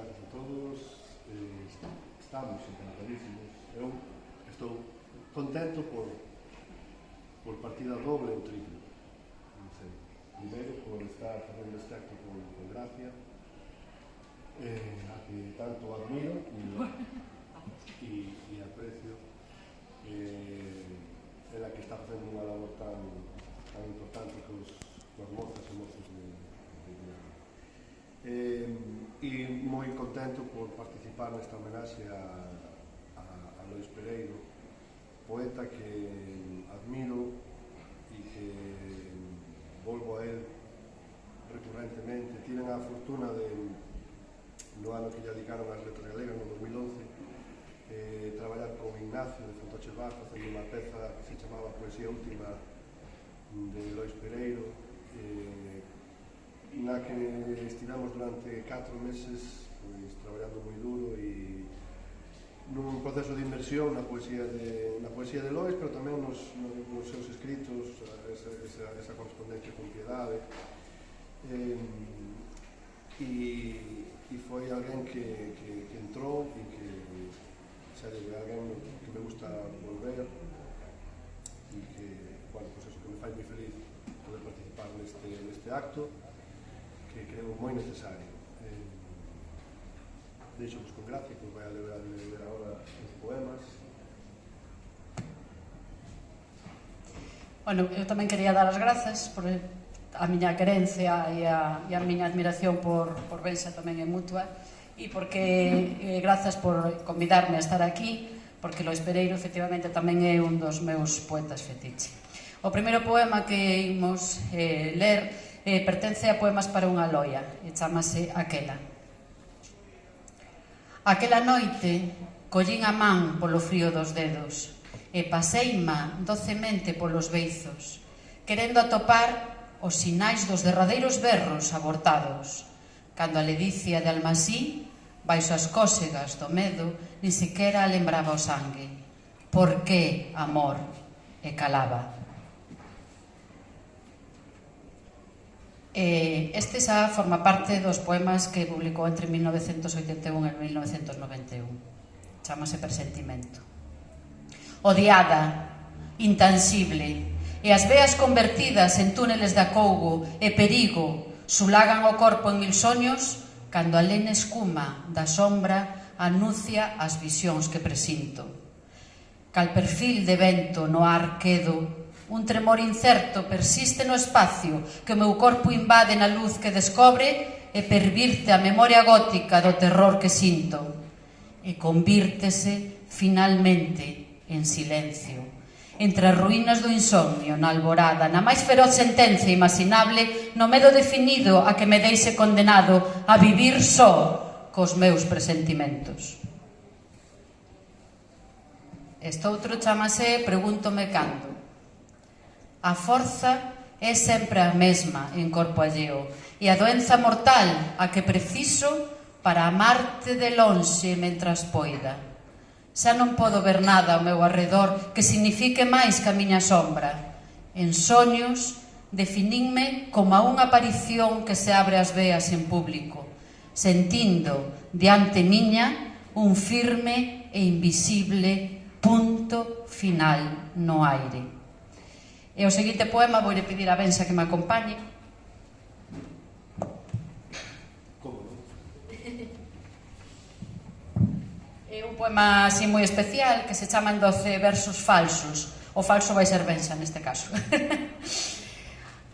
grazas a todos. Estamos encantadísimos. Eu estou contento por partida doble ou triple. Non sei. Primeiro, por estar facendo este acto con gracia, a que tanto admiro e aprecio. É a que está facendo unha labor tan importante cos mozas e mozos de e moi contento por participar nesta homenaxe a Lois Pereiro, poeta que admiro e que volvo a él recurrentemente. Tiven a fortuna de, no ano que lle dedicaron as letras galegas, no 2011, traballar con Ignacio de Fontoches Vaz facendo unha peza que se chamaba Poesía Última de Lois Pereiro, na que estivemos durante 4 meses traballando moi duro e nun proceso de inmersión na poesía de Lois, pero tamén nos seus escritos, esa correspondencia con Piedade, e foi alguén que entrou e que é alguén que me gusta volver e que, bueno, pues eso, que me fai moi feliz poder participar neste acto que creo moi necesario. Deixo-vos con gracia, que os vai a ler agora os poemas. Bueno, eu tamén quería dar as grazas por a miña querencia e a miña admiración por Benxa tamén é mutua, e porque grazas por convidarme a estar aquí, porque Lois Pereiro efectivamente tamén é un dos meus poetas fetiche. O primeiro poema que imos ler pertence a Poemas para unha loia e chamase Aquela. Aquela noite collín a man polo frío dos dedos e paseima docemente polos beizos, querendo atopar os sinais dos derradeiros berros abortados, cando a ledicia de Almasí, baixo as cósegas do medo, nin sequera lembraba o sangue. Por que, amor? E calaba. Este xa forma parte dos poemas que publicou entre 1981 e 1991. Chámase Presentimento. Odiada, intansible, e as veas convertidas en túneles de acougo e perigo sulagan o corpo en mil soños cando a lene escuma da sombra anuncia as visións que presinto. Cal perfil de vento no ar quedo, un tremor incerto persiste no espacio que o meu corpo invade na luz que descobre e pervirte a memoria gótica do terror que sinto e convírtese finalmente en silencio entre as ruínas do insomnio, na alborada, na máis feroz sentencia imaginable, no medo definido a que me deixe condenado a vivir só cos meus presentimentos. Este outro chamase Pregúntome cando. A forza é sempre a mesma en corpo alleo e a doenza mortal a que preciso para amarte de lonxe mentras poida. Xa non podo ver nada ao meu arredor que signifique máis que a miña sombra. En soños definínme como a unha aparición que se abre as veas en público, sentindo diante miña un firme e invisible punto final no aire. E o seguinte poema vou pedir a Benxa que me acompañe. É un poema así moi especial que se chaman 12 versos falsos. O falso vai ser Benxa neste caso.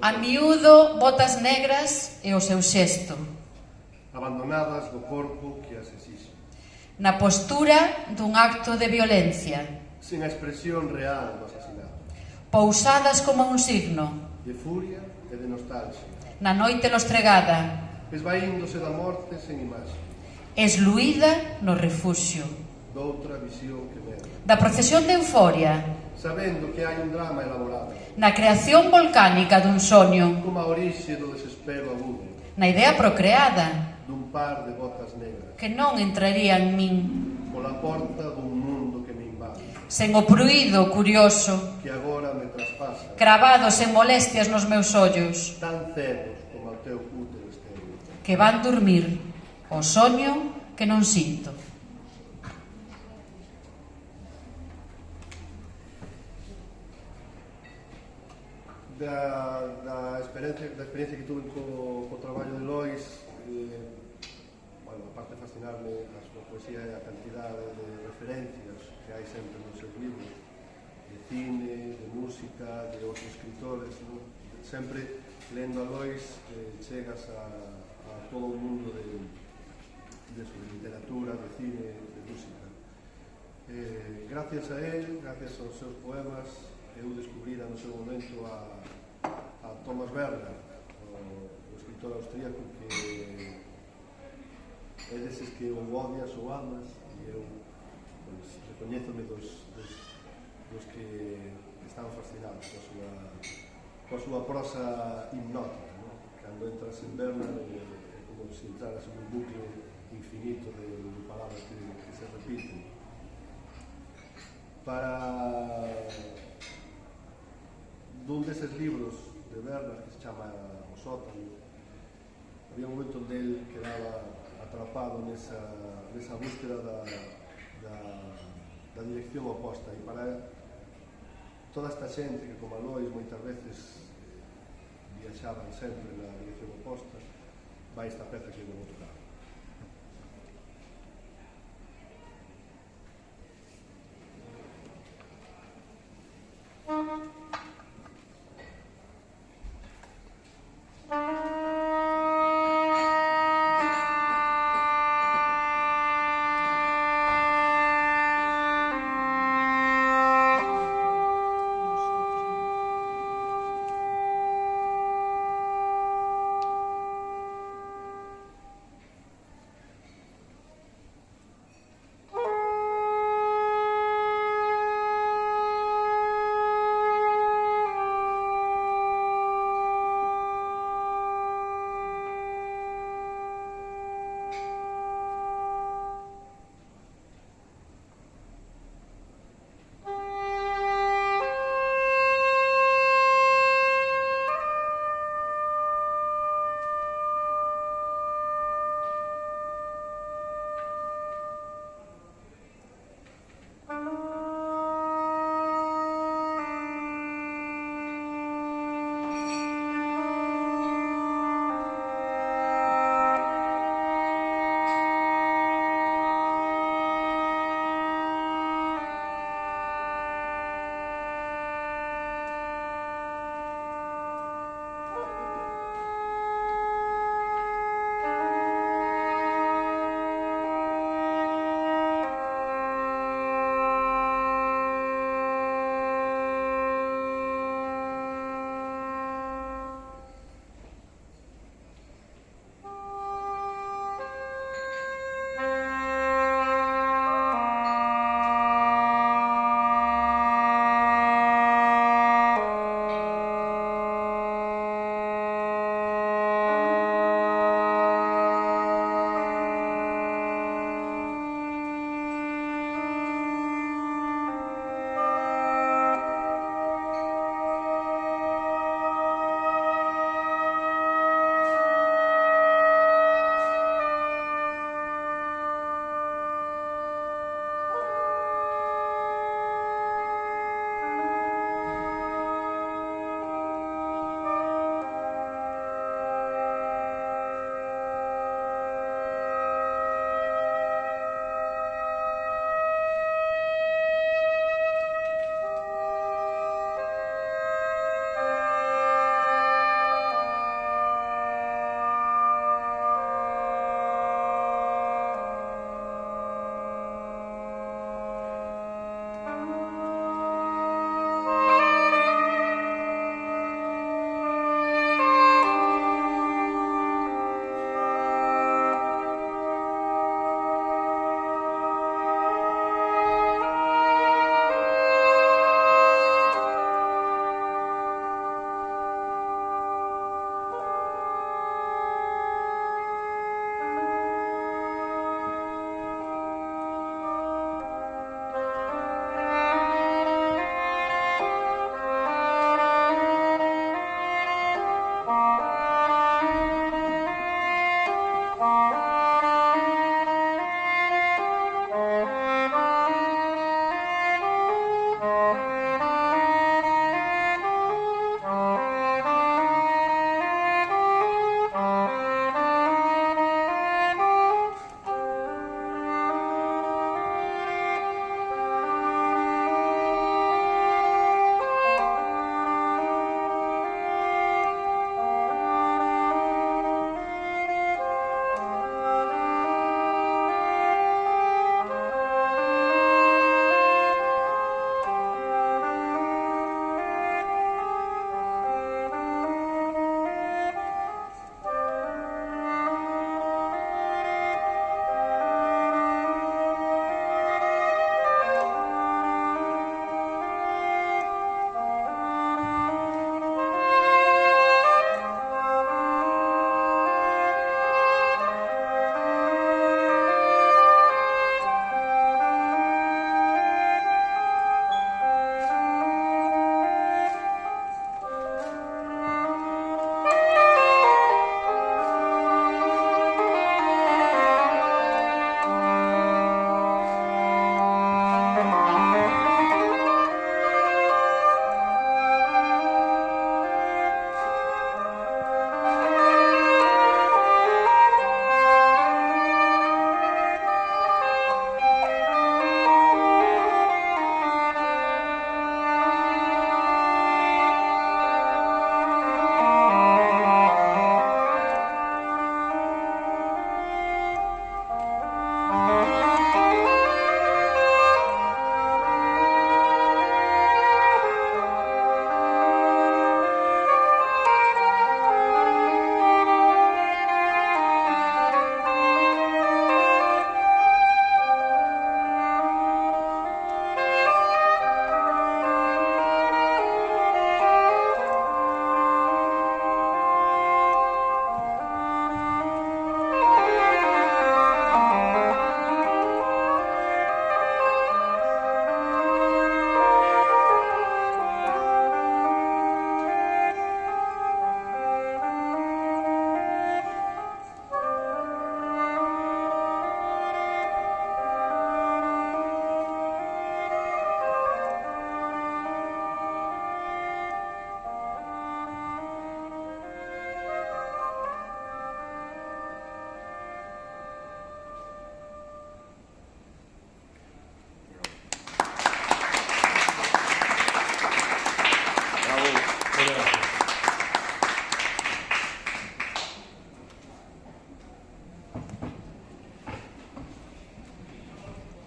A miúdo, botas negras e o seu xesto, abandonadas do corpo que as exixe, na postura dun acto de violencia, sin a expresión real do asesinato, pousadas como un signo, de furia e de nostalgia, na noite lostregada, esvaíndose da morte sen imaxe, esluída no refuxio, doutra visión que merda, da procesión de euforia, sabendo que hai un drama elaborado, na creación volcánica dun soño, como a orixe do desespero agudo, na idea procreada, dun par de botas negras, que non entraría en min, pola porta dun mundo que me invade, sen o pruído curioso, que agora me traspasa, cravados en molestias nos meus ollos, tan cedos como o teu útero estéril, que van dormir o soño que non sinto. Da experiencia que tuve co traballo de Lois, bueno, aparte de fascinarme a súa poesía e a cantidade de referencias que hai sempre nos seus libros, de cine, de música, de outros escritores, ¿no? Sempre lendo a Lois chegas a todo o mundo de literatura, de cine, de música. Gracias a él, gracias aos seus poemas, eu descubrira no seu momento a Thomas Bernhard, o escritor austríaco que é deses que ou odias ou amas, e eu recoñézome dos que están fascinados coa súa prosa hipnótica, ¿no? Cando entras en Bernhard é como se entraras en un bucle infinito de palabras que se repiten. Para dun deses libros de Bernhard que se chama O Sótano, había un momento onde ele quedaba atrapado nesa búsqueda da dirección oposta, e para toda esta xente que, como a Lois, moitas veces viaxaban sempre na dirección oposta, vai esta peza que vou tocar.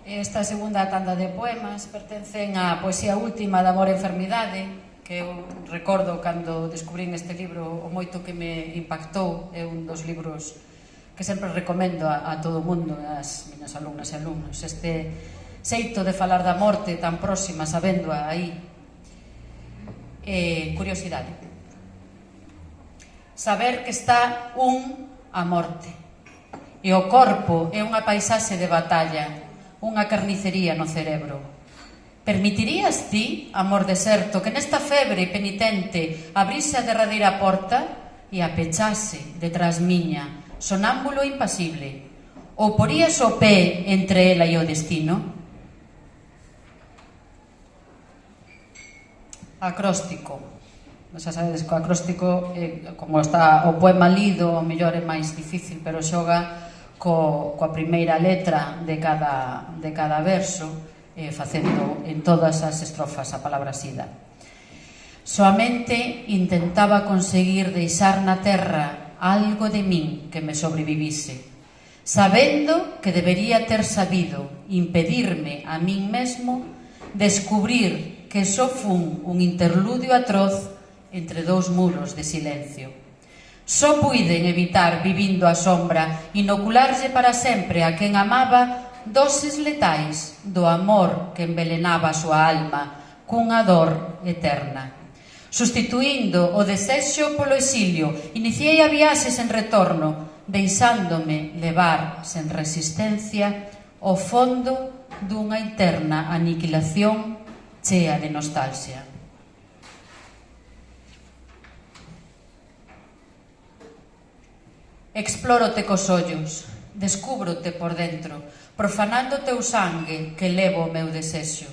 Esta segunda tanda de poemas pertencen á poesía última de Amor e Enfermidade, que eu recordo cando descubrín este libro o moito que me impactou. É un dos libros que sempre recomendo a todo o mundo, as miñas alumnas e alumnos. Este xeito de falar da morte tan próxima, sabéndoa aí. Curiosidade. Saber que está a morte, e o corpo é unha paisaxe de batalla, unha carnicería no cerebro. Permitirías ti, amor deserto, que nesta febre penitente abrise a derradeira porta e a pechase detrás miña, sonámbulo e impasible? Ou porías o pé entre ela e o destino? Acróstico. Xa sabedes que o acróstico, como está o poema lido, o mellor é máis difícil, pero xoga coa primeira letra de cada verso, facendo en todas as estrofas a palabra sida. Soamente intentaba conseguir deixar na terra algo de min que me sobrevivise, sabendo que debería ter sabido impedirme a min mesmo descubrir que só fun un interludio atroz entre dous muros de silencio. Só puiden evitar, vivindo a sombra, inocularlle para sempre a quen amaba doses letais do amor que envelenaba a súa alma cunha dor eterna. Sustituindo o desexo polo exilio, iniciei a viaxe sen retorno, deixándome levar sen resistencia ao fondo dunha interna aniquilación chea de nostalgia. Explórote cos ollos, descúbrote por dentro, profanando o teu sangue que levo o meu desexo.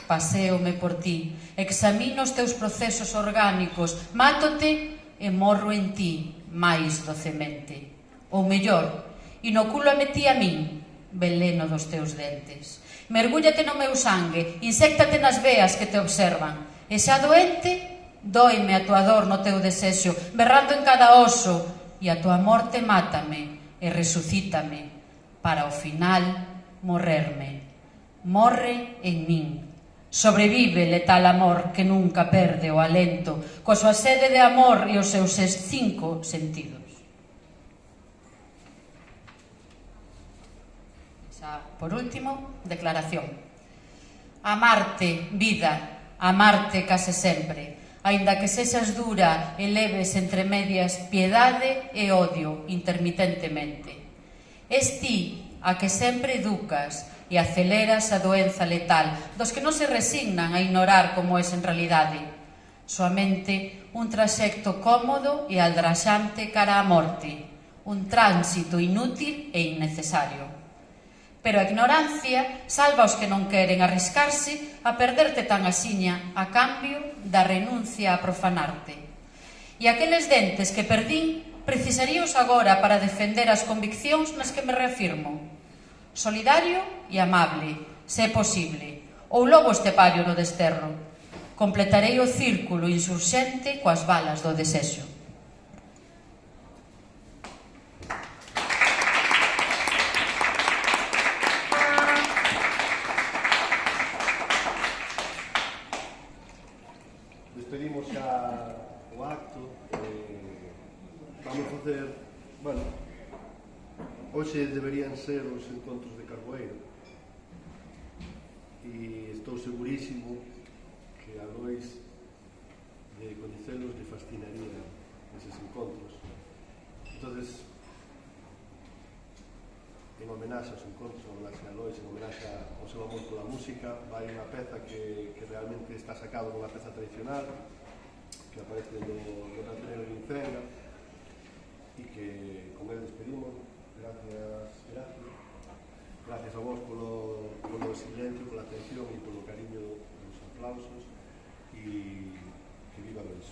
Paséome por ti, examino os teus procesos orgánicos, mátote e morro en ti máis docemente. Ou mellor, inocúlame ti a min, veleno dos teus dentes. Mergúllate no meu sangue, inséctate nas veas que te observan. E xa doente, dóime a tua dor no teu desexo, berrando en cada oso, e a tua morte mátame e resucítame para ao final morrerme. Morre en min. Sobrevive letal amor que nunca perde o alento, coa súa sede de amor e os seus 5 sentidos. Xa, por último, declaración. Amarte, vida, amarte case sempre. Aínda que sexas dura e leves entre medias piedade e odio intermitentemente. Es ti a que sempre educas e aceleras a doenza letal dos que non se resignan a ignorar como é en realidade. Soamente un traxecto cómodo e aldraxante cara á morte, un tránsito inútil e innecesario. Pero a ignorancia salva os que non queren arriscarse a perderte tan axiña a cambio da renuncia a profanarte. E aqueles dentes que perdín precisaríos agora para defender as conviccións nas que me reafirmo. Solidario e amable, se é posible, ou lobo estepario no desterro. Completarei o círculo insurxente coas balas do desexo. Despedimos xa o acto. Vamos facer, bueno, hoxe deberían ser os encontros de Carboeiro e estou segurísimo que a Lois de coñecelos lle fascinaría eses encontros. Entonces, en homenaxe aos encontros, en homenaxe a Lois, en homenaxe ao seu amor pola música, vai unha peza que realmente está sacado dunha peza tradicional que aparece no Natreo de Incenga e que con el despedimos. Gracias a vos polo silencio, pola atención e polo cariño dos aplausos, e que viva Lois.